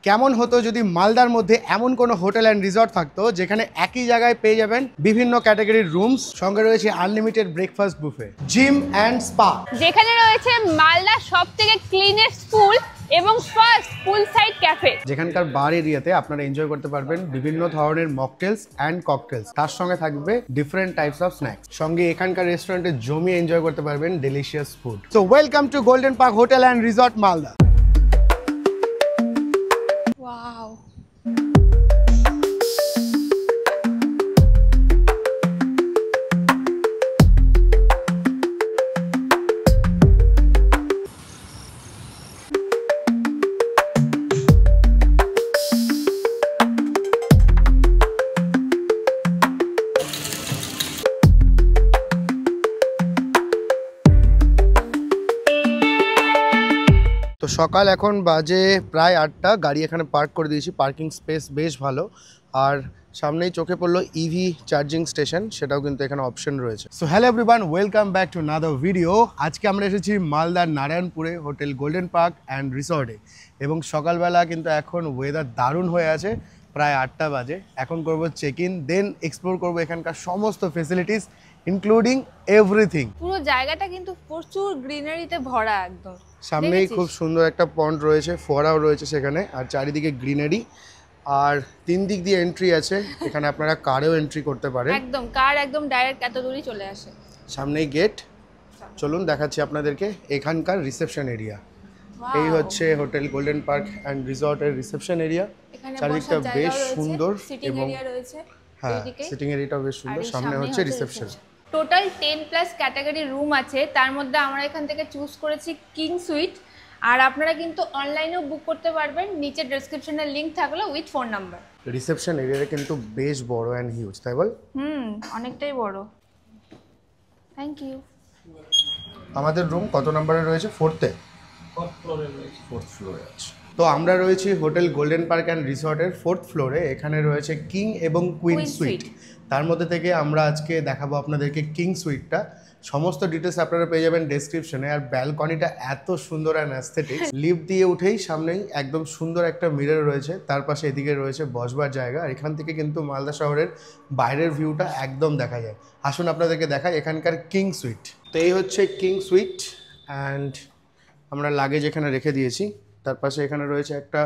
কেমন হতো যদি মালদার মধ্যে এমন কোনো হোটেল অ্যান্ড রিসর্ট থাকতো যেখানে একই জায়গায় পেয়ে যাবেন বিভিন্ন ক্যাটাগরির রুমস, সঙ্গে রয়েছে unlimited breakfast buffet, gym and spa, যেখানে রয়েছে মালদার সবথেকে ক্লিনেস্ট পুল এবং ফার্স্ট পুল সাইড ক্যাফে, যেখানকার বার এরিয়াতে আপনারা এনজয় করতে পারবেন বিভিন্ন ধরনের মকটেলস অ্যান্ড ককটেলস, তার সঙ্গে থাকবে ডিফারেন্ট টাইপস অফ স্ন্যাক্স, সঙ্গে এখানকার রেস্টুরেন্টে জমিয়ে এনজয় করতে পারবেন delicious food. So welcome to golden Park hotel and resort Malda. Wow, তো সকাল এখন বাজে প্রায় 8টা, গাড়ি এখানে পার্ক করে দিয়েছি, পার্কিং স্পেস বেশ ভালো। আর সামনেই চোখে পড়লো ইভি চার্জিং স্টেশন, সেটাও কিন্তু এখানে অপশন রয়েছে। So hello everyone, welcome back to another video. আজকে আমরা এসেছি মালদার নারায়ণপুরে হোটেল গোল্ডেন পার্ক অ্যান্ড রিসর্টে, এবং সকালবেলা কিন্তু এখন ওয়েদার দারুণ হয়ে আছে, প্রায় 8টা বাজে। এখন করবো চেক ইন, দেন এক্সপ্লোর করবো এখানকার সমস্ত ফেসিলিটিস ইনক্লুডিং এভরিথিং। পুরো জায়গাটা কিন্তু প্রচুর গ্রিনারিতে ভরা একদম। সামনেই খুব সুন্দর একটা পন্ড রয়েছে, ফোয়ারাও রয়েছে সেখানে, আর চারিদিকে গ্রিনারি, আর 3 দিক দিয়ে এন্ট্রি আছে। এখানে আপনারা কারেও এন্ট্রি করতে পারেন, একদম কার একদম ডাইরেক্ট এত দূরই চলে আসে। সামনেই গেট। চলুন দেখাচ্ছি আপনাদেরকে এখানকার রিসেপশন এরিয়া। এই হচ্ছে হোটেল গোল্ডেন পার্ক অ্যান্ড রিসর্টের রিসেপশন এরিয়া। চারিদিকটা বেশ সুন্দর এবং হ্যাঁ, সিটিং এরিয়াটাও বেশ সুন্দর। সামনে হচ্ছে রিসেপশন। টোটাল 10+ ক্যাটাগরি রুম আছে, তার মধ্যে আমরা এখান থেকে চুজ করেছি কিং সুইট। আর আপনারা কিন্তু অনলাইনেও বুক করতে পারবেন, নিচে ডেসক্রিপশনে লিংক থাকলো উইথ ফোন নাম্বার। রিসেপশন এরিয়াটা কিন্তু বেশ বড় অ্যান্ড হিউজ, তাই বল? অনেকটাই বড়। Thank you. আমাদের রুম কত নম্বরে রয়েছে? 4th ফ্লোরে আছে। তো আমরা রয়েছি হোটেল গোল্ডেন পার্ক অ্যান্ড রিসর্টের 4th ফ্লোরে। এখানে রয়েছে কিং এবং কুইন সুইট। তার মধ্যে থেকে আমরা আজকে দেখাবো আপনাদেরকে কিং সুইটটা। সমস্ত ডিটেলস আপনারা পেয়ে যাবেন ডেসক্রিপশনে। আর ব্যালকনিটা এত সুন্দর অ্যান্ড অ্যাস্থেটিক। লিফট দিয়ে উঠেই সামনেই একদম সুন্দর একটা মিরর রয়েছে, তার পাশে এদিকে রয়েছে বসবার জায়গা। আর এখান থেকে কিন্তু মালদা শহরের বাইরের ভিউটা একদম দেখা যায়। আসুন আপনাদেরকে দেখাই এখানকার কিং সুইট। তো এই হচ্ছে কিং সুইট, অ্যান্ড আমরা লাগেজ এখানে রেখে দিয়েছি। তার পাশে এখানে রয়েছে একটা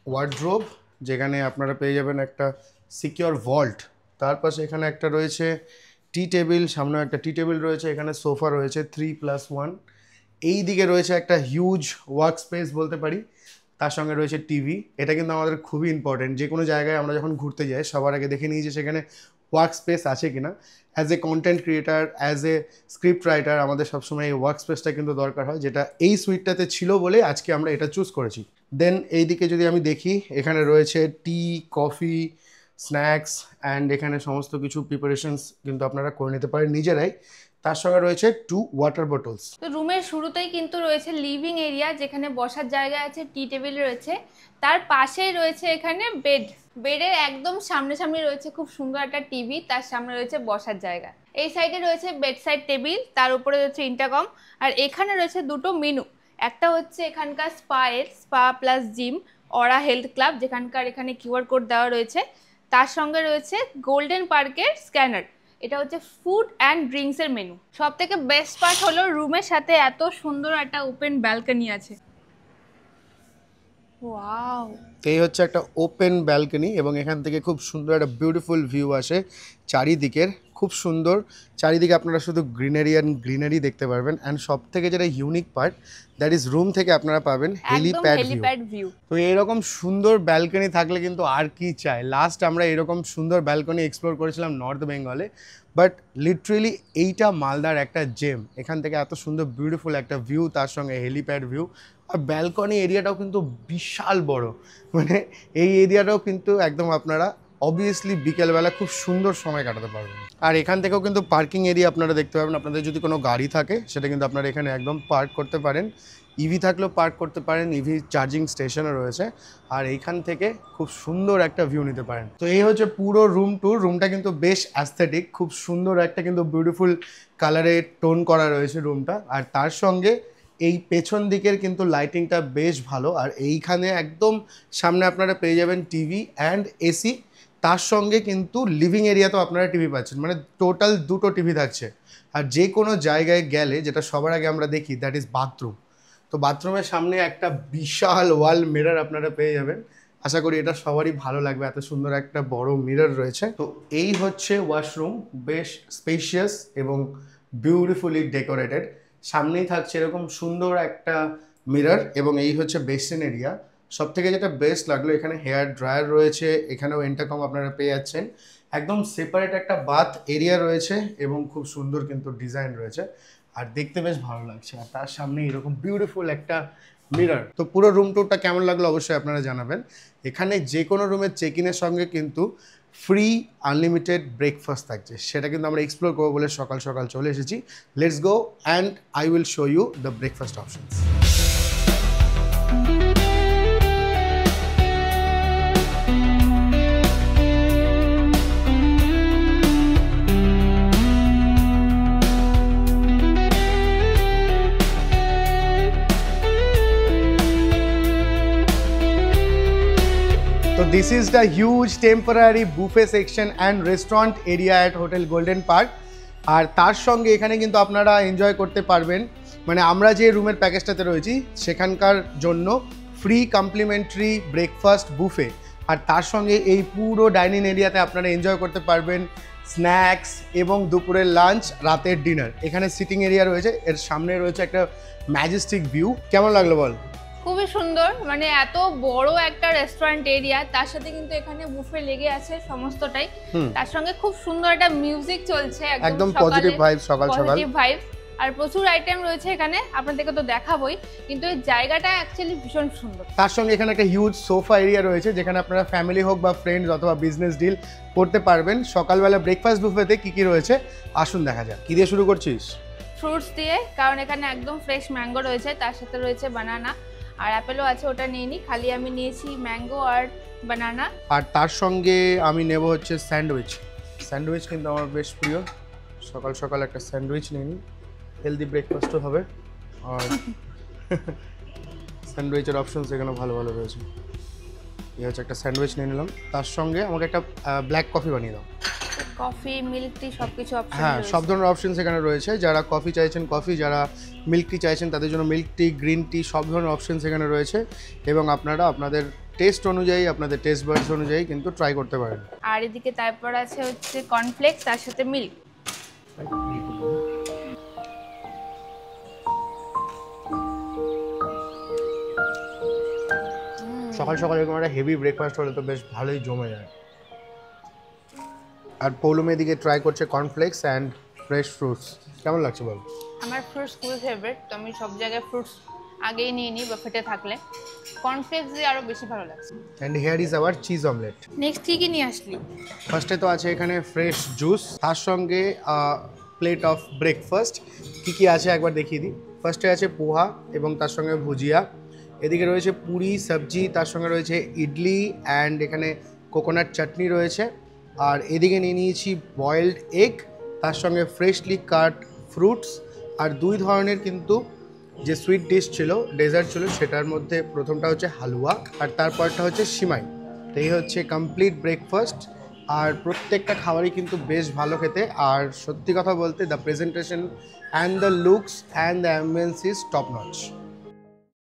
ওয়ার্ড্রোব, যেখানে আপনারা পেয়ে যাবেন একটা সিকিউর ভল্ট। তার পাশে এখানে একটা রয়েছে টি টেবিল, সামনেও একটা টি টেবিল রয়েছে। এখানে সোফা রয়েছে 3+1। এই দিকে রয়েছে একটা হিউজ ওয়ার্ক স্পেস বলতে পারি, তার সঙ্গে রয়েছে টিভি। এটা কিন্তু আমাদের খুবই ইম্পর্টেন্ট। যে কোনো জায়গায় আমরা যখন ঘুরতে যাই সবার আগে দেখে নিই যে সেখানে ওয়ার্ক স্পেস আছে কিনা। As a content creator, as a script writer, আমাদের সবসময় এই ওয়ার্ক স্পেসটা কিন্তু দরকার হয়, যেটা এই সুইটটাতে ছিল বলে আজকে আমরা এটা চুজ করেছি। দেন এই দিকে যদি আমি দেখি, এখানে রয়েছে টি, কফি, স্ন্যাক্স, অ্যান্ড এখানে সমস্ত কিছু প্রিপারেশনস কিন্তু আপনারা করে নিতে পারেন নিজেরাই। তার সঙ্গে রয়েছে 2 ওয়াটার বোটলস। তো রুমের শুরুতেই কিন্তু রয়েছে লিভিং এরিয়া, যেখানে বসার জায়গা আছে, টি টেবিল রয়েছে। তার পাশেই রয়েছে এখানে বেড। বেডের একদম সামনে রয়েছে খুব সুন্দর একটা টিভি, তার সামনে রয়েছে বসার জায়গা। এই সাইডে রয়েছে বেড সাইড টেবিল, তার উপরে রয়েছে ইন্টারকম। আর এখানে রয়েছে দুটো মেনু। একটা হচ্ছে এখানকার স্পা প্লাস জিম, অরা হেলথ ক্লাব, যেখানকার এখানে কিউআর কোড দেওয়া রয়েছে। তার সঙ্গে রয়েছে গোল্ডেন পার্কের স্ক্যানার। এটা হচ্ছে ফুড অ্যান্ড ড্রিঙ্কসের মেনু। সব থেকে বেস্ট পার্ট হলো রুমের সাথে এত সুন্দর একটা ওপেন ব্যালকনি আছে। ওয়াও, এই হচ্ছে একটা ওপেন ব্যালকনি, এবং এখান থেকে খুব সুন্দর একটা বিউটিফুল ভিউ আসে চারিদিকের। খুব সুন্দর চারিদিকে, আপনারা শুধু গ্রিনারি অ্যান্ড গ্রিনারি দেখতে পারবেন। অ্যান্ড সব থেকে যেটা unique part, that is room থেকে আপনারা পাবেন হেলিপ্যাড ভিউ। তো এরকম সুন্দর ব্যালকনি থাকলে কিন্তু আর কি চাই। লাস্ট আমরা এরকম সুন্দর ব্যালকনি এক্সপ্লোর করেছিলাম নর্থ বেঙ্গলে, বাট লিটারেলি এইটা মালদার একটা জেম। এখান থেকে এত সুন্দর বিউটিফুল একটা ভিউ, তার সঙ্গে হেলিপ্যাড ভিউ। আর ব্যালকনি এরিয়াটাও কিন্তু বিশাল বড়, মানে এই এরিয়াটাও কিন্তু একদম আপনারা অবভিয়াসলি বিকেলবেলা খুব সুন্দর সময় কাটাতে পারবেন। আর এখান থেকেও কিন্তু পার্কিং এরিয়া আপনারা দেখতে পাবেন। আপনাদের যদি কোনো গাড়ি থাকে সেটা কিন্তু আপনারা এখানে একদম পার্ক করতে পারেন। ইভি থাকলেও পার্ক করতে পারেন, ইভি চার্জিং স্টেশনও রয়েছে। আর এইখান থেকে খুব সুন্দর একটা ভিউ নিতে পারেন। তো এই হচ্ছে পুরো রুম ট্যুর। রুমটা কিন্তু বেশ অ্যাস্থেটিক, খুব সুন্দর একটা কিন্তু বিউটিফুল কালারে টোন করা রয়েছে রুমটা। আর তার সঙ্গে এই পেছন দিকের কিন্তু লাইটিংটা বেশ ভালো, আর এইখানে একদম সামনে আপনারা পেয়ে যাবেন টিভি অ্যান্ড এসি। তার সঙ্গে কিন্তু লিভিং এরিয়াতেও আপনারা টিভি পাচ্ছেন, মানে টোটাল দুটো টিভি থাকছে। আর যে কোনো জায়গায় গেলে যেটা সবার আগে আমরা দেখি দ্যাট ইজ বাথরুম। তো বাথরুমের সামনে একটা বিশাল ওয়াল মিরর আপনারা পেয়ে যাবেন। আশা করি এটা সবারই ভালো লাগবে, এত সুন্দর একটা বড় মিরর রয়েছে। তো এই হচ্ছে ওয়াশরুম, বেশ স্পেশিয়াস এবং বিউটিফুলি ডেকোরেটেড। সামনেই থাকছে এরকম সুন্দর একটা মিরর, এবং এই হচ্ছে বেসিন এরিয়া। সব থেকে যেটা বেস্ট লাগলো, এখানে হেয়ার ড্রায়ার রয়েছে, এখানেও ইন্টারকম আপনারা পেয়ে যাচ্ছেন। একদম সেপারেট একটা বাথ এরিয়া রয়েছে এবং খুব সুন্দর কিন্তু ডিজাইন রয়েছে, আর দেখতে বেশ ভালো লাগছে। আর তার সামনে এরকম বিউটিফুল একটা মিরর। তো পুরো রুম টুরটা কেমন লাগলো অবশ্যই আপনারা জানাবেন। এখানে যে কোনো রুমের চেক ইনের সঙ্গে কিন্তু ফ্রি আনলিমিটেড ব্রেকফাস্ট থাকছে, সেটা কিন্তু আমরা এক্সপ্লোর করবো বলে সকাল সকাল চলে এসেছি। Let's go and I will show you the breakfast options. So this is the huge temporary buffet section and restaurant area at Hotel Golden Park. আর তার সঙ্গে এখানে কিন্তু আপনারা এনজয় করতে পারবেন, মানে আমরা যে রুমের প্যাকেজটাতে রয়েছি সেখানকার জন্য ফ্রি কমপ্লিমেন্টারি ব্রেকফাস্ট বুফে। আর তার সঙ্গে এই পুরো ডাইনিং এরিয়াতে আপনারা এনজয় করতে পারবেন স্ন্যাক্স এবং দুপুরের লাঞ্চ, রাতের ডিনার। এখানে সিটিং এরিয়া রয়েছে, এর সামনে রয়েছে একটা ম্যাজেস্টিক ভিউ। কেমন লাগলো বল? খুবই সুন্দর, মানে এত বড় একটা রেস্টুরেন্ট এরিয়া, তার সাথে কিন্তু এখানে বুফে লেগে আছে সমস্তটাই। তার সঙ্গে খুব সুন্দর একটা মিউজিক চলছে, একদম পজিটিভ ভাইব, সকাল সকাল পজিটিভ ভাইব। আর প্রচুর আইটেম রয়েছে এখানে, আপনাদেরকে তো দেখাবোই, কিন্তু এই জায়গাটা অ্যাকচুয়ালি ভীষণ সুন্দর। তার সঙ্গে এখানে একটা হিউজ সোফা এরিয়া রয়েছে, যেখানে আপনারা ফ্যামিলি হোক বা ফ্রেন্ডস অথবা বিজনেস ডিল করতে পারবেন। সকালবেলা ব্রেকফাস্ট বুফেতে কি কি রয়েছে আসুন দেখা যাক। কি দিয়ে শুরু করছিস? ফ্রুটস দিয়ে, কারণ এখানে একদম ফ্রেশ ম্যাঙ্গো রয়েছে, তার সাথে রয়েছে বানানা আর অ্যাপেলও আছে, ওটা নিয়ে নি। খালি আমি নিয়েছি ম্যাঙ্গো আর বানানা। আর তার সঙ্গে আমি নেব হচ্ছে স্যান্ডউইচ। স্যান্ডউইচ কিন্তু আমার বেশ প্রিয়, সকাল সকাল একটা স্যান্ডউইচ নিয়ে নিই, হেলদি ব্রেকফাস্টও হবে। আর স্যান্ডউইচের অপশনস এখানে ভালো ভালো রয়েছে। এই হচ্ছে একটা স্যান্ডউইচ নিয়ে নিলাম, তার সঙ্গে আমাকে একটা ব্ল্যাক কফি বানিয়ে দাও। কফি, মিল্ক টি সবকিছু অপশন। হ্যাঁ, সব ধরনের অপশনস এখানে রয়েছে। যারা কফি চাইছেন কফি, যারা মিল্ক টি চাইছেন তাদের জন্য মিল্ক টি, গ্রিন টি, সব ধরনের অপশনস এখানে রয়েছে, এবং আপনারা আপনাদের টেস্ট অনুযায়ী, আপনাদের টেস্ট বাডস অনুযায়ী কিন্তু ট্রাই করতে পারেন। আর এদিকে তারপর আছে হচ্ছে কর্নফ্লেক্স, তার সাথে মিল্ক। সকাল সকাল এরকম একটা হেভি ব্রেকফাস্ট হলে তো বেশ ভালোই জমে যায়। আর পৌলুম এদিকে ট্রাই করছে কর্নফ্লেক্স অ্যান্ড ফ্রেশ ফ্রুটস। কেমন লাগছে বল? আমার ফ্রুটস খুবই ফেভারিট, তো আমি সব জায়গায় ফ্রুটস আগেই নিয়ে নিই বাফেটে থাকলে। কর্নফ্লেক্স দিয়ে আরও বেশি ভালো লাগছে। And here is our cheese omelette. Next কি কি নিয়ে আসলি? ফার্স্টে তো আছে এখানে ফ্রেশ জুস, তার সঙ্গে প্লেট অফ ব্রেকফাস্ট। কী কী আছে একবার দেখিয়ে দিই। ফার্স্টে আছে পোহা এবং তার সঙ্গে ভুজিয়া। এদিকে রয়েছে পুরি সবজি, তার সঙ্গে রয়েছে ইডলি অ্যান্ড এখানে কোকোনাট চাটনি রয়েছে। আর এদিকে নিয়ে নিয়েছি বয়েলড এগ, তার সঙ্গে ফ্রেশলি কাট ফ্রুটস। আর দুই ধরনের কিন্তু যে সুইট ডিশ ছিল, ডেজার্ট ছিল, সেটার মধ্যে প্রথমটা হচ্ছে হালুয়া আর তারপরটা হচ্ছে সিমাই। তো এই হচ্ছে কমপ্লিট ব্রেকফাস্ট। আর প্রত্যেকটা খাবারই কিন্তু বেশ ভালো খেতে। আর সত্যি কথা বলতে the presentation and the looks and the ambience is top notch.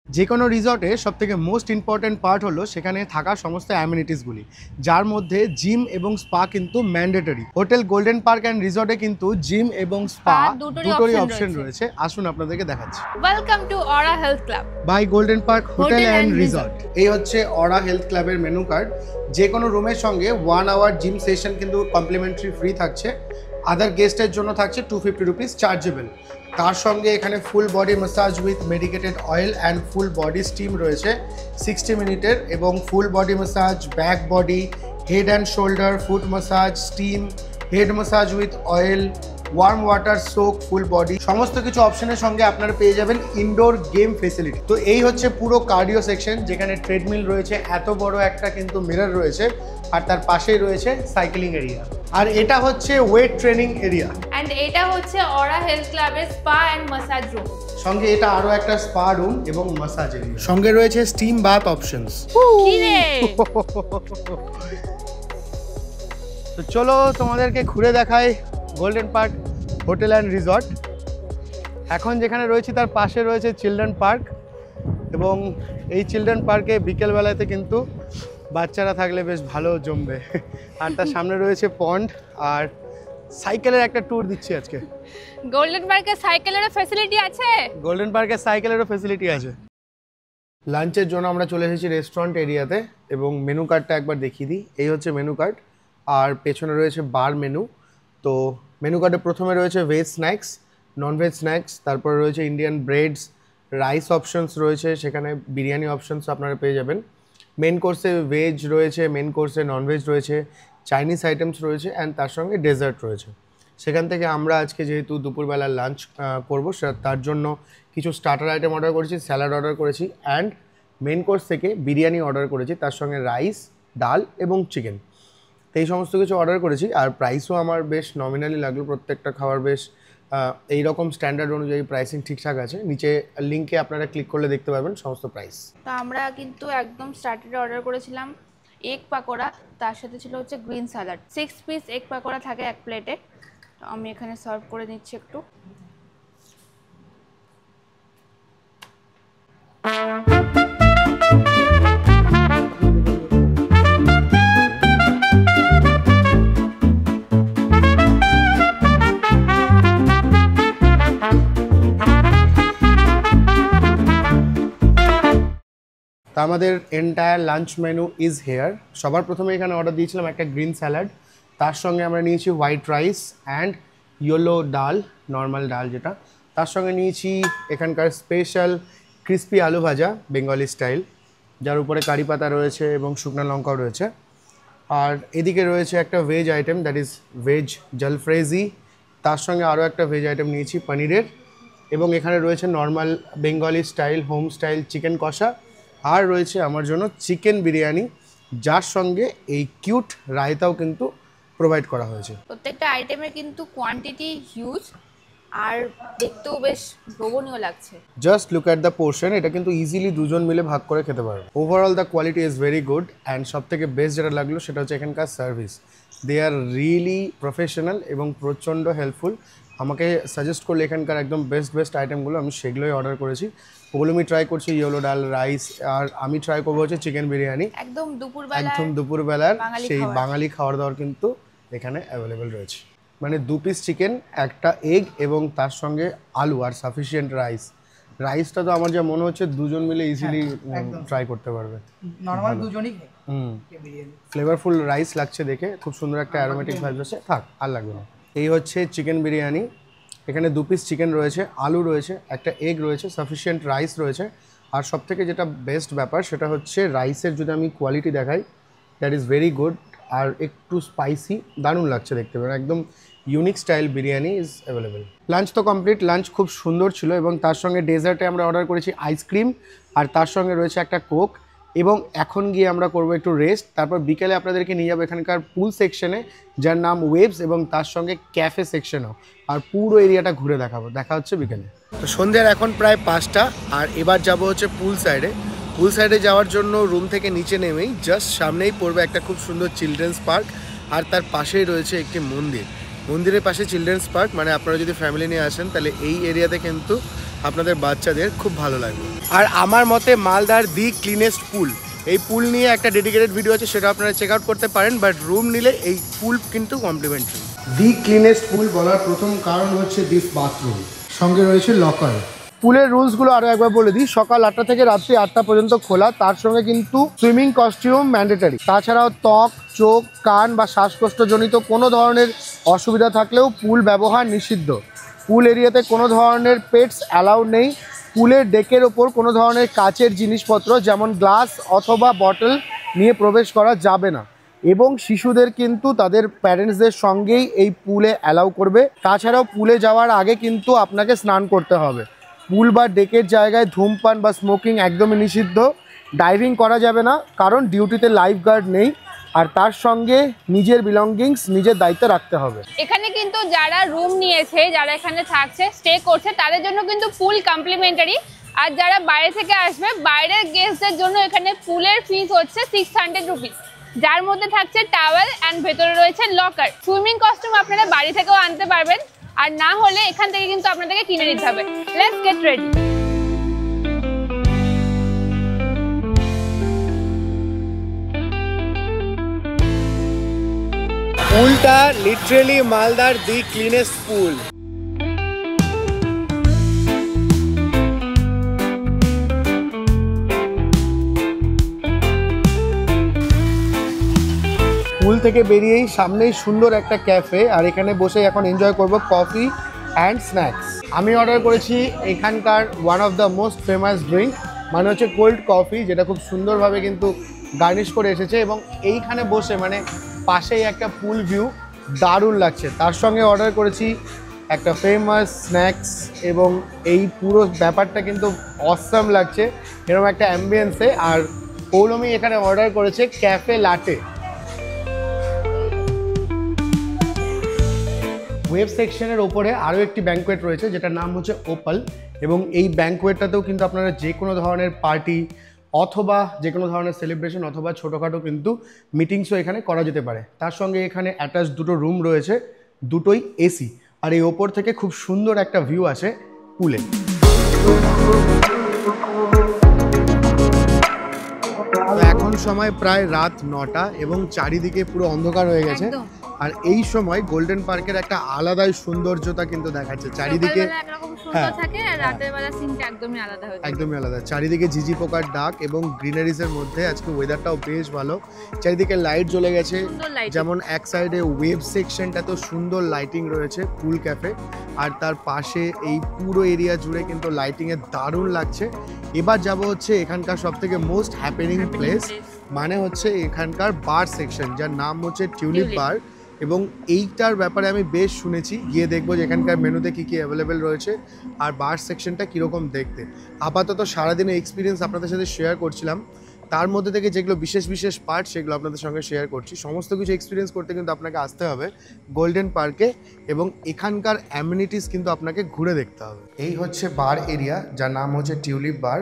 যে কোনো রিসর্টে সবথেকে মোস্ট ইম্পর্ট্যান্ট পার্ট হলো সেখানে থাকা সমস্ত অ্যামিনিটিসগুলি, যার মধ্যে জিম এবং স্পা কিন্তু mandatory. Hotel Golden Park and রিসর্টে কিন্তু জিম এবং স্পা দুটোরই অপশন রয়েছে। আসুন আপনাদেরকে দেখাচ্ছি। Welcome to Aura Health Club by Golden Park hotel and Resort. এই হচ্ছে অরা হেলথ ক্লাবের মেনু কার্ড। যে কোনো রুমের সঙ্গে 1 আওয়ার জিম সেশন কিন্তু কমপ্লিমেন্টারি ফ্রি থাকছে। আদার গেস্টের জন্য থাকছে 250 রুপিস চার্জেবল। তার সঙ্গে এখানে full body massage with medicated oil and full body steam রয়েছে 60 মিনিটের, এবং full body massage, back body, head and shoulder, foot massage, steam, head massage with oil, worm water soak, full body, সমস্ত কিছু অপশনের সঙ্গে আপনারা পেয়ে যাবেন ইনডোর গেম ফেসিলিটি। তো এই হচ্ছে পুরো কার্ডিও সেকশন, যেখানে ট্রেডমিল রয়েছে, এত বড় একটা কিন্তু মিরর রয়েছে, আর তার পাশেই রয়েছে সাইক্লিং এরিয়া। আর এটা হচ্ছে ওয়েট ট্রেনিং এরিয়া। অ্যান্ড এটা হচ্ছে অরা হেলথ ক্লাবের স্পা অ্যান্ড ম্যাসাজ রুম। সঙ্গে এটা আরো একটা স্পা রুম এবং মাসাজ এরিয়া, সঙ্গে রয়েছে স্টিম বাথ অপশনস। কি রে তো চলো তোমাদেরকে ঘুরে দেখাই golden Park hotel and resort. এখন যেখানে রয়েছে তার পাশে রয়েছে চিলড্রেন পার্ক, এবং এই চিলড্রেন পার্কে বিকেলবেলাতে কিন্তু বাচ্চারা থাকলে বেশ ভালো জমবে। আর তার সামনে রয়েছে পন্ড, আর সাইকেলের একটা ট্যুর দিচ্ছি আজকে। গোল্ডেন পার্কে সাইকেলের ফ্যাসিলিটি আছে? গোল্ডেন পার্কে সাইকেলেরও ফ্যাসিলিটি আছে। লাঞ্চের জন্য আমরা চলে এসেছি রেস্টুরেন্ট এরিয়াতে, এবং মেনু কার্ডটা একবার দেখিয়ে দিই। এই হচ্ছে মেনু কার্ড, আর পেছনে রয়েছে বার মেনু। তো মেনু কার্ডে প্রথমে রয়েছে veg snacks, non veg snacks, তারপরে রয়েছে ইন্ডিয়ান ব্রেডস, রাইস অপশনস রয়েছে, সেখানে বিরিয়ানি অপশনস আপনারা পেয়ে যাবেন। মেন কোর্সে ভেজ রয়েছে, মেন কোর্সে ননভেজ রয়েছে, চাইনিজ আইটেমস রয়েছে, অ্যান্ড তার সঙ্গে ডেজার্ট রয়েছে। সেখান থেকে আমরা আজকে যেহেতু দুপুরবেলা লাঞ্চ করবো, তার জন্য কিছু স্টার্টার আইটেম অর্ডার করেছি, স্যালাড অর্ডার করেছি, অ্যান্ড মেন কোর্স থেকে বিরিয়ানি অর্ডার করেছি, তার সঙ্গে রাইস, ডাল এবং চিকেন। তো এই সমস্ত কিছু অর্ডার করেছি, আর প্রাইসও আমার বেশ নমিনালি লাগলো। প্রত্যেকটা খাবার বেশ এইরকম স্ট্যান্ডার্ড অনুযায়ী প্রাইসিং ঠিকঠাক আছে। নিচে লিঙ্কে আপনারা ক্লিক করলে দেখতে পাবেন সমস্ত প্রাইস। তো আমরা কিন্তু একদম স্টার্টারে অর্ডার করেছিলাম এগ পাকোড়া, তার সাথে ছিল হচ্ছে green salad. 6 piece egg pakora থাকে এক প্লেটে। তো আমি এখানে সার্ভ করে নিচ্ছি একটু। তা আমাদের entire lunch menu is here. সবার প্রথমে এখানে অর্ডার দিয়েছিলাম একটা গ্রিন স্যালাড, তার সঙ্গে আমরা নিয়েছি হোয়াইট রাইস অ্যান্ড ইয়েলো ডাল, নর্মাল ডাল যেটা। তার সঙ্গে নিয়েছি এখানকার স্পেশাল ক্রিস্পি আলু ভাজা, বেঙ্গলি স্টাইল, যার উপরে কারি পাতা রয়েছে এবং শুকনো লঙ্কাও রয়েছে। আর এদিকে রয়েছে একটা veg item, that is veg jalfrezi. তার সঙ্গে আরও একটা ভেজ আইটেম নিয়েছি পনিরের, এবং এখানে রয়েছে normal Bengali style home style chicken কষা, আর রয়েছে আমার জন্য চিকেন বিরিয়ানি, যার সঙ্গে এই কিউট রায়তাও কিন্তু প্রোভাইড করা হয়েছে। প্রত্যেকটা আইটেমের কিন্তু কোয়ান্টিটি হিউজ, আর দেখতেও বেশ লোভনীয় লাগছে। Just look at the portion, এটা কিন্তু ইজিলি দুজন মিলে ভাগ করে খেতে পারবে। Overall the quality is very good, and সব থেকে বেস্ট যেটা লাগলো সেটা হচ্ছে এখানকার service. They are really professional এবং প্রচণ্ড হেল্পফুল। আমাকে সাজেস্ট করলে এখানকার একদম বেস্ট আইটেমগুলো, আমি সেগুলোই অর্ডার করেছি। ওগুলো আমি ট্রাই করছি, ইয়েলো ডাল, রাইস, আর আমি ট্রাই করবো হচ্ছে চিকেন বিরিয়ানি। একদম দুপুরবেলার সেই বাঙালি খাবার দাবার কিন্তু এখানে অ্যাভেলেবেল রয়েছে। মানে 2 পিস চিকেন, একটা এগ, এবং তার সঙ্গে আলু আর সাফিসিয়েন্ট রাইস। রাইসটা তো আমার যা মনে হচ্ছে দুজন মিলে ইজিলি ট্রাই করতে পারবে। নরমাল দুজনই ফ্লেভারফুল রাইস লাগছে দেখে, খুব সুন্দর একটা অ্যারোমেটিক ভাইব আছে। থাক, আর লাগবে না। এই হচ্ছে চিকেন বিরিয়ানি। এখানে 2 পিস চিকেন রয়েছে, আলু রয়েছে, একটা এগ রয়েছে, সাফিসিয়েন্ট রাইস রয়েছে, আর সবথেকে যেটা বেস্ট ব্যাপার সেটা হচ্ছে রাইসের যদি আমি কোয়ালিটি দেখাই, দ্যাট ইজ ভেরি গুড, আর একটু স্পাইসি, দারুণ লাগছে দেখতে পারেন। একদম unique style biryani is available. Lunch তো কমপ্লিট, লাঞ্চ খুব সুন্দর ছিল, এবং তার সঙ্গে ডেজার্টে আমরা অর্ডার করেছি আইসক্রিম, আর তার সঙ্গে রয়েছে একটা কোক। এবং এখন গিয়ে আমরা করবো একটু রেস্ট, তারপর বিকেলে আপনাদেরকে নিয়ে যাবো এখানকার পুল সেকশনে, যার নাম ওয়েভস, এবং তার সঙ্গে ক্যাফে সেকশনও, আর পুরো এরিয়াটা ঘুরে দেখাবো। দেখা হচ্ছে বিকেলে। তো সন্ধ্যার এখন প্রায় 5টা, আর এবার যাব হচ্ছে পুল সাইডে। পুল সাইডে যাওয়ার জন্য রুম থেকে নিচে নেমেই জাস্ট সামনেই পড়বে একটা খুব সুন্দর চিলড্রেন্স পার্ক, আর তার পাশেই রয়েছে একটি মন্দির। মন্দিরের পাশে চিলড্রেন্স পার্ক, মানে আপনারা যদি ফ্যামিলি নিয়ে আসেন তাহলে এই এরিয়াতে কিন্তু আপনাদের বাচ্চাদের খুব ভালো লাগবে। আর আমার মতে মালদার দি ক্লিনেস্ট পুল, এই পুল নিয়ে একটা ডেডিকেটেড ভিডিও আছে, সেটা আপনারা চেক আউট করতে পারেন, বাট রুম নিলে এই পুল কিন্তু কমপ্লিমেন্টারি। দি ক্লিনেস্ট পুল বলার প্রথম কারণ হচ্ছে দিস বাথরুম, সঙ্গে রয়েছে লকার। পুলের রুলসগুলো আরও একবার বলে দিই। সকাল 8টা থেকে রাত্রি 8টা পর্যন্ত খোলা, তার সঙ্গে কিন্তু সুইমিং কস্টিউম ম্যান্ডেটারি। তাছাড়াও ত্বক, চোখ, কান বা শ্বাসকষ্টজনিত কোনো ধরনের অসুবিধা থাকলেও পুল ব্যবহার নিষিদ্ধ। পুল এরিয়াতে কোনো ধরনের পেটস অ্যালাউ নেই। পুলের ডেকের ওপর কোনো ধরনের কাচের জিনিসপত্র যেমন গ্লাস অথবা বটল নিয়ে প্রবেশ করা যাবে না, এবং শিশুদের কিন্তু তাদের প্যারেন্টসদের সঙ্গেই এই পুলে অ্যালাউ করবে। তাছাড়াও পুলে যাওয়ার আগে কিন্তু আপনাকে স্নান করতে হবে। পুল বা ডেকের জায়গায় ধূমপান বা স্মোকিং একদমই নিষিদ্ধ। ডাইভিং করা যাবে না, কারণ ডিউটিতে লাইফ গার্ড নেই। আর তার সঙ্গে নিজের বিলঙ্গিংস নিজের দায়িত্বে রাখতে হবে। এখানে কিন্তু যারা রুম নিয়েছে, যারা এখানে থাকছে, স্টে করছে, তাদের জন্য কিন্তু পুল কমপ্লিমেন্টারি। আর যারা বাইরে থেকে আসবে, বাইরের গেস্টদের জন্য এখানে পুলের ফিস হচ্ছে 600 রুপিস, যার মধ্যে থাকছে টাওয়েল অ্যান্ড ভেতরে রয়েছে লকার। সুইমিং কস্টিউম আপনারা বাড়ি থেকেও আনতে পারবেন, আর না হলে এখান থেকে কিন্তু আপনাদেরকে কিনে নিতে হবে। Let's get ready. পুলটা লিটারেলি মালদার দি ক্লিনেস্ট পুল। পুল থেকে বেরিয়েই সামনেই সুন্দর একটা ক্যাফে, আর এখানে বসে এখন এনজয় করব কফি অ্যান্ড স্ন্যাক্স। আমি অর্ডার করেছি এখানকার one of the most famous drink, মানে হচ্ছে কোল্ড কফি, যেটা খুব সুন্দরভাবে কিন্তু গার্নিশ করে এসেছে। এবং এইখানে বসে মানে পাশেই একটা পুল ভিউ, দারুণ লাগছে। তার সঙ্গে অর্ডার করেছি একটা ফেমাস স্ন্যাক্স, এবং এই পুরো ব্যাপারটা কিন্তু অসাম লাগছে এরকম একটা অ্যাম্বিয়েন্সে। আর পৌলমি এখানে অর্ডার করেছে ক্যাফে লাটে। ওয়েব সেকশনের ওপরে আরও একটি ব্যাঙ্কোয়েট রয়েছে, যেটার নাম হচ্ছে ওপাল, এবং এই ব্যাঙ্কোয়েটটাতেও কিন্তু আপনারা যে কোনো ধরনের পার্টি অথবা যে কোনো ধরনের সেলিব্রেশন অথবা ছোটোখাটো কিন্তু মিটিংসও এখানে করা যেতে পারে। তার সঙ্গে এখানে অ্যাটাচ দুটো রুম রয়েছে, দুটোই এসি, আর এই ওপর থেকে খুব সুন্দর একটা ভিউ আসে পুলে। এখন সময় প্রায় রাত 9টা এবং চারিদিকে পুরো অন্ধকার হয়ে গেছে। আর এই সময় গোল্ডেন পার্কের একটা আলাদাই সৌন্দর্যতা কিন্তু দেখাচ্ছে চারিদিকে। একদমই আলাদা, চারিদিকে ঝিঝি পোকার ডাক এবং গ্রিনারিজের মধ্যে আজকে ওয়েদারটাও বেশ ভালো। চারিদিকে লাইট জ্বলে গেছে, যেমন এক সাইডে ওয়েব সেকশনটা তো সুন্দর লাইটিং রয়েছে পুল ক্যাফে, আর তার পাশে এই পুরো এরিয়া জুড়ে কিন্তু লাইটিং এর দারুণ লাগছে। এবার যাব হচ্ছে এখানকার সব থেকে মোস্ট হ্যাপেনিং প্লেস, মানে হচ্ছে এখানকার বার সেকশন, যার নাম হচ্ছে টিউলিপ বার। এবং এইটার ব্যাপারে আমি বেশ শুনেছি, গিয়ে দেখবো যে এখানকার মেনুতে কী কী অ্যাভেলেবেল রয়েছে আর বার সেকশনটা কীরকম দেখতে। আপাতত সারাদিনের এক্সপিরিয়েন্স আপনাদের সাথে শেয়ার করছিলাম, তার মধ্যে থেকে যেগুলো বিশেষ বিশেষ পার্ট সেগুলো আপনাদের সঙ্গে শেয়ার করছি। সমস্ত কিছু এক্সপিরিয়েন্স করতে কিন্তু আপনাকে আসতে হবে গোল্ডেন পার্কে, এবং এখানকার অ্যামিনিটিস কিন্তু আপনাকে ঘুরে দেখতে হবে। এই হচ্ছে বার এরিয়া, যার নাম হচ্ছে টিউলিপ বার।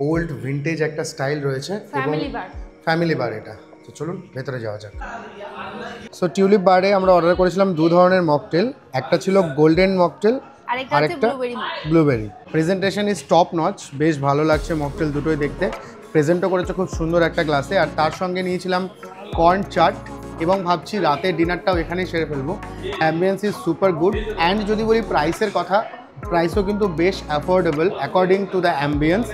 ওল্ড ভিন্টেজ একটা স্টাইল রয়েছে এবং ফ্যামিলি বার এটা। তো চলুন ভেতরে যাওয়া যাক। সো টিউলিপ বারে আমরা অর্ডার করেছিলাম দু ধরনের মকটেল, একটা ছিল গোল্ডেন মকটেল, আরেকটা blueberry. Presentation is top notch, বেশ ভালো লাগছে মকটেল দুটোই দেখতে। প্রেজেন্টও করেছে খুব সুন্দর একটা গ্লাসে, আর তার সঙ্গে নিয়েছিলাম কর্ন চাট, এবং ভাবছি রাতের ডিনারটাও এখানেই সেরে ফেলবো। Ambience is super good, and যদি বলি প্রাইসের কথা, প্রাইসও কিন্তু বেশ affordable according to the ambience.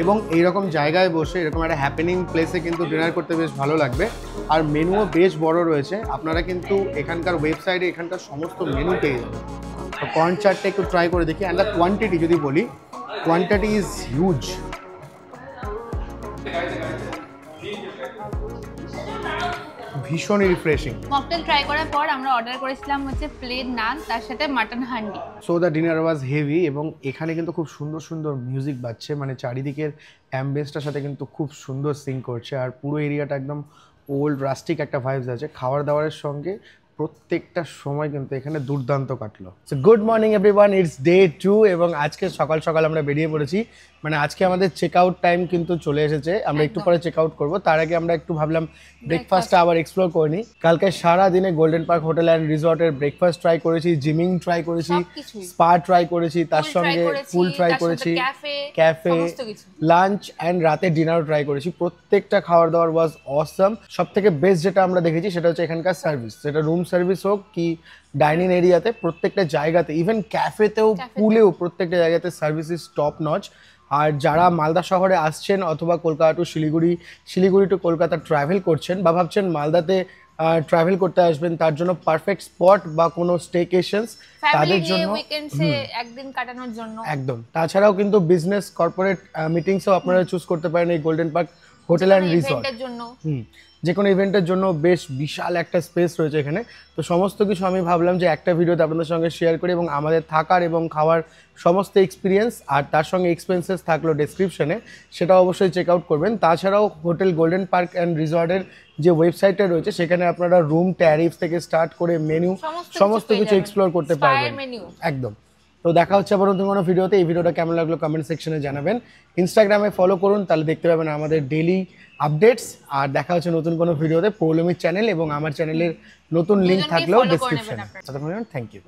এবং এইরকম জায়গায় বসে এরকম একটা হ্যাপেনিং প্লেসে কিন্তু ডিনার করতে বেশ ভালো লাগবে। আর মেনুও বেশ বড় রয়েছে, আপনারা কিন্তু এখানকার ওয়েবসাইটে এখানকার সমস্ত মেনু পেয়ে যাবেন। তো কর্ন চাটটা একটু ট্রাই করে দেখি। অ্যান্ড দ্য কোয়ান্টিটি যদি বলি, কোয়ান্টিটি ইজ হিউজ। ভীষণই রিফ্রেশিং। মকটেল ট্রাই করার পর আমরা অর্ডার করেছিলাম হচ্ছে প্লেন নান, তার সাথে mutton handi. So the dinner was heavy, এবং এখানে কিন্তু খুব সুন্দর সুন্দর মিউজিক বাজছে, মানে চারিদিকের অ্যাম্বিয়েন্সটার সাথে কিন্তু খুব সুন্দর সিং করছে। আর পুরো এরিয়াটা একদম ওল্ড রাস্টিক একটা ভাইবস আছে। খাবার দাবারের সঙ্গে প্রত্যেকটা সময় কিন্তু এখানে দুর্দান্ত কাটলো। So good morning everyone, it's day 2, এবং আজকে সকাল সকাল আমরা বেরিয়ে পড়েছি। মানে আজকে আমাদের চেক আউট টাইম কিন্তু চলে এসেছে, আমরা একটু পরে চেক আউট করবো। তার আগে আমরা একটু ভাবলাম ব্রেকফাস্টটা আবার এক্সপ্লোর করে নিই। কালকে সারা দিনে গোল্ডেন পার্ক হোটেল অ্যান্ড রিসর্টের ব্রেকফাস্ট ট্রাই করেছি, জিমিং ট্রাই করেছি, স্পা ট্রাই করেছি, তার সঙ্গে পুল ট্রাই করেছি, ক্যাফে, লাঞ্চ অ্যান্ড রাতে ডিনারও ট্রাই করেছি। প্রত্যেকটা খাবার দাবার ওয়াজ অসাম। সব থেকে বেস্ট যেটা আমরা দেখেছি সেটা হচ্ছে এখানকার সার্ভিস, সেটা রুম সার্ভিস হোক কি ডাইনিং এরিয়াতে, প্রত্যেকটা জায়গাতে, ইভেন ক্যাফেতেও পুলেও প্রত্যেকটা জায়গাতে সার্ভিস ইজ টপ নচ। আর যারা মালদা শহরে আসছেন অথবা Kolkata to Siliguri to Kolkata travel করছেন বা ভাবছেন মালদাতে ট্রাভেল করতে আসবেন, তার জন্য পারফেক্ট স্পট বা কোনো স্টেকেশনস তাদের জন্য, একদিন কাটানোর জন্য একদম। তাছাড়াও কিন্তু বিজনেস কর্পোরেট মিটিংসও আপনারা চুজ করতে পারেন এই golden Park hotel and resort ইভেন্টের জন্য। যে কোনো ইভেন্টের জন্য বেশ বিশাল একটা স্পেস রয়েছে এখানে। তো সমস্ত কিছু আমি ভাবলাম যে একটা ভিডিওতে আপনাদের সঙ্গে শেয়ার করি, এবং আমাদের থাকার এবং খাওয়ার সমস্ত এক্সপিরিয়েন্স আর তার সঙ্গে এক্সপেন্সেস থাকলো ডেসক্রিপশনে, সেটা অবশ্যই চেক আউট করবেন। তাছাড়াও হোটেল গোল্ডেন পার্ক অ্যান্ড রিসর্টের যে ওয়েবসাইটটা রয়েছে সেখানে আপনারা রুম ট্যারিফ থেকে স্টার্ট করে মেনু সমস্ত কিছু এক্সপ্লোর করতে পারবেন একদম। তো দেখা হচ্ছে আবার নতুন কোনো ভিডিওতে। এই ভিডিওটা কেমন লাগলো কমেন্ট সেকশনে জানাবেন। ইনস্টাগ্রামে ফলো করুন, তাহলে দেখতে পাবেন আমাদের ডেইলি আপডেটস। আর দেখা হচ্ছে নতুন কোনো ভিডিওতে। পৌলমীর চ্যানেল এবং আমার চ্যানেলের নতুন লিঙ্ক থাকলেও ডেসক্রিপশনে। Thank you.